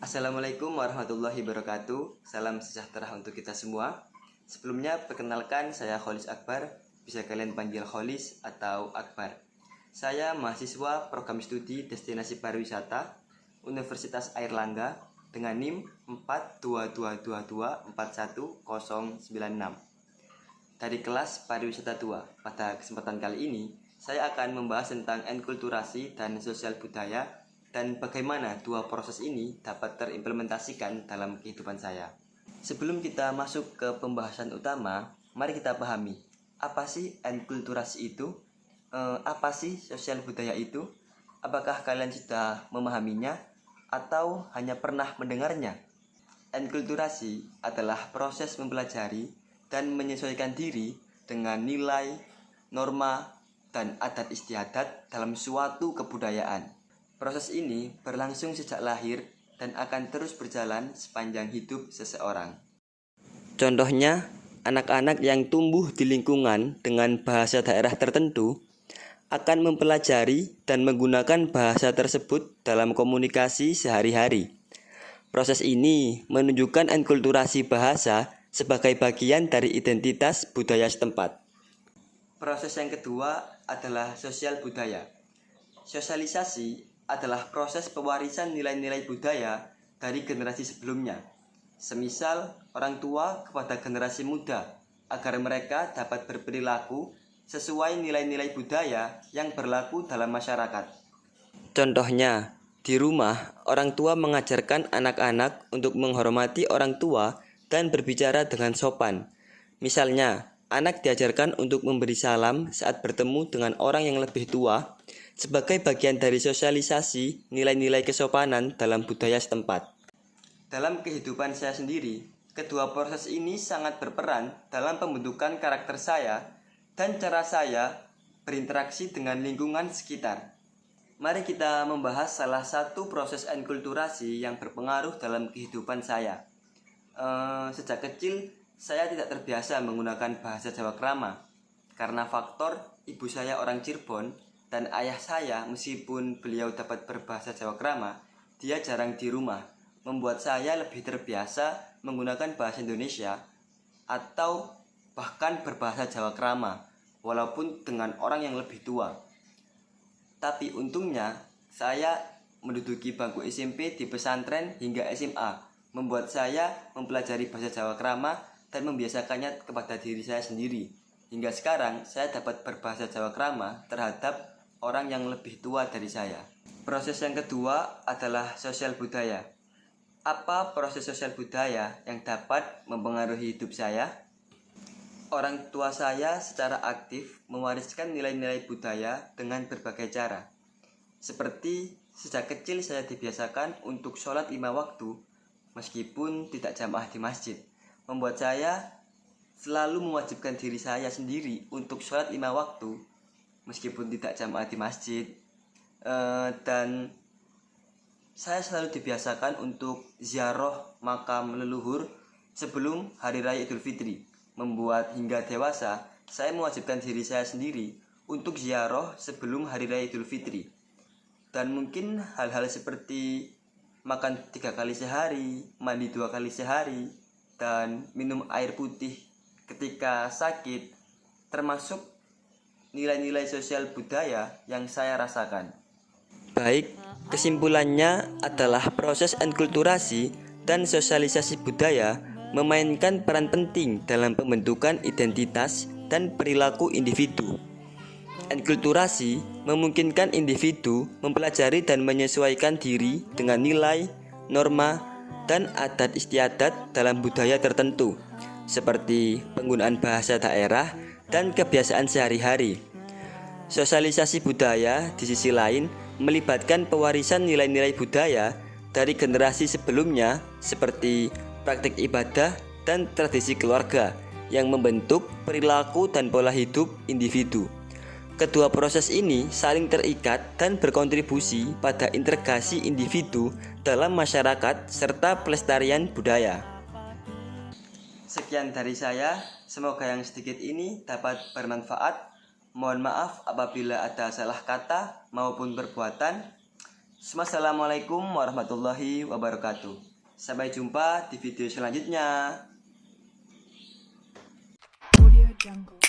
Assalamualaikum warahmatullahi wabarakatuh. Salam sejahtera untuk kita semua. Sebelumnya perkenalkan, saya Kholis Akbar. Bisa kalian panggil Kholis atau Akbar. Saya mahasiswa program studi Destinasi Pariwisata Universitas Airlangga dengan NIM 42222411096 dari kelas Pariwisata 2. Pada kesempatan kali ini, saya akan membahas tentang enkulturasi dan sosial budaya dan bagaimana dua proses ini dapat terimplementasikan dalam kehidupan saya. Sebelum kita masuk ke pembahasan utama, mari kita pahami apa sih enkulturasi itu? Apa sih sosial budaya itu? Apakah kalian sudah memahaminya atau hanya pernah mendengarnya? Enkulturasi adalah proses mempelajari dan menyesuaikan diri dengan nilai, norma, dan adat istiadat dalam suatu kebudayaan. Proses ini berlangsung sejak lahir dan akan terus berjalan sepanjang hidup seseorang. Contohnya, anak-anak yang tumbuh di lingkungan dengan bahasa daerah tertentu akan mempelajari dan menggunakan bahasa tersebut dalam komunikasi sehari-hari. Proses ini menunjukkan enkulturasi bahasa sebagai bagian dari identitas budaya setempat. Proses yang kedua adalah sosial budaya. Sosialisasi adalah proses pewarisan nilai-nilai budaya dari generasi sebelumnya. Semisal orang tua kepada generasi muda agar mereka dapat berperilaku sesuai nilai-nilai budaya yang berlaku dalam masyarakat. Contohnya, di rumah orang tua mengajarkan anak-anak untuk menghormati orang tua dan berbicara dengan sopan. Misalnya, anak diajarkan untuk memberi salam saat bertemu dengan orang yang lebih tua sebagai bagian dari sosialisasi nilai-nilai kesopanan dalam budaya setempat. Dalam kehidupan saya sendiri, kedua proses ini sangat berperan dalam pembentukan karakter saya dan cara saya berinteraksi dengan lingkungan sekitar. Mari kita membahas salah satu proses enkulturasi yang berpengaruh dalam kehidupan saya. Sejak kecil, saya tidak terbiasa menggunakan bahasa Jawa Krama karena faktor ibu saya orang Cirebon dan ayah saya meskipun beliau dapat berbahasa Jawa Krama, dia jarang di rumah, membuat saya lebih terbiasa menggunakan bahasa Indonesia atau bahkan berbahasa Jawa Krama walaupun dengan orang yang lebih tua. Tapi untungnya saya menduduki bangku SMP di pesantren hingga SMA, membuat saya mempelajari bahasa Jawa Krama dan membiasakannya kepada diri saya sendiri. Hingga sekarang saya dapat berbahasa Jawa Krama terhadap orang yang lebih tua dari saya. Proses yang kedua adalah sosial budaya. Apa proses sosial budaya yang dapat mempengaruhi hidup saya? Orang tua saya secara aktif mewariskan nilai-nilai budaya dengan berbagai cara. Seperti sejak kecil saya dibiasakan untuk sholat 5 waktu, meskipun tidak jamaah di masjid. Membuat saya selalu mewajibkan diri saya sendiri untuk sholat 5 waktu, meskipun tidak jamaah di masjid. Dan saya selalu dibiasakan untuk ziarah makam leluhur sebelum Hari Raya Idul Fitri. Membuat hingga dewasa, saya mewajibkan diri saya sendiri untuk ziarah sebelum Hari Raya Idul Fitri. Dan mungkin hal-hal seperti makan 3 kali sehari, mandi 2 kali sehari, dan minum air putih ketika sakit, termasuk nilai-nilai sosial budaya yang saya rasakan. Baik, kesimpulannya adalah proses enkulturasi dan sosialisasi budaya memainkan peran penting dalam pembentukan identitas dan perilaku individu. Enkulturasi memungkinkan individu mempelajari dan menyesuaikan diri dengan nilai, norma, dan adat istiadat dalam budaya tertentu, seperti penggunaan bahasa daerah dan kebiasaan sehari-hari. Sosialisasi budaya di sisi lain melibatkan pewarisan nilai-nilai budaya dari generasi sebelumnya seperti praktik ibadah dan tradisi keluarga yang membentuk perilaku dan pola hidup individu. Kedua proses ini saling terikat dan berkontribusi pada integrasi individu dalam masyarakat serta pelestarian budaya. Sekian dari saya, semoga yang sedikit ini dapat bermanfaat. Mohon maaf apabila ada salah kata maupun perbuatan. Assalamualaikum warahmatullahi wabarakatuh. Sampai jumpa di video selanjutnya. Audio Jungle.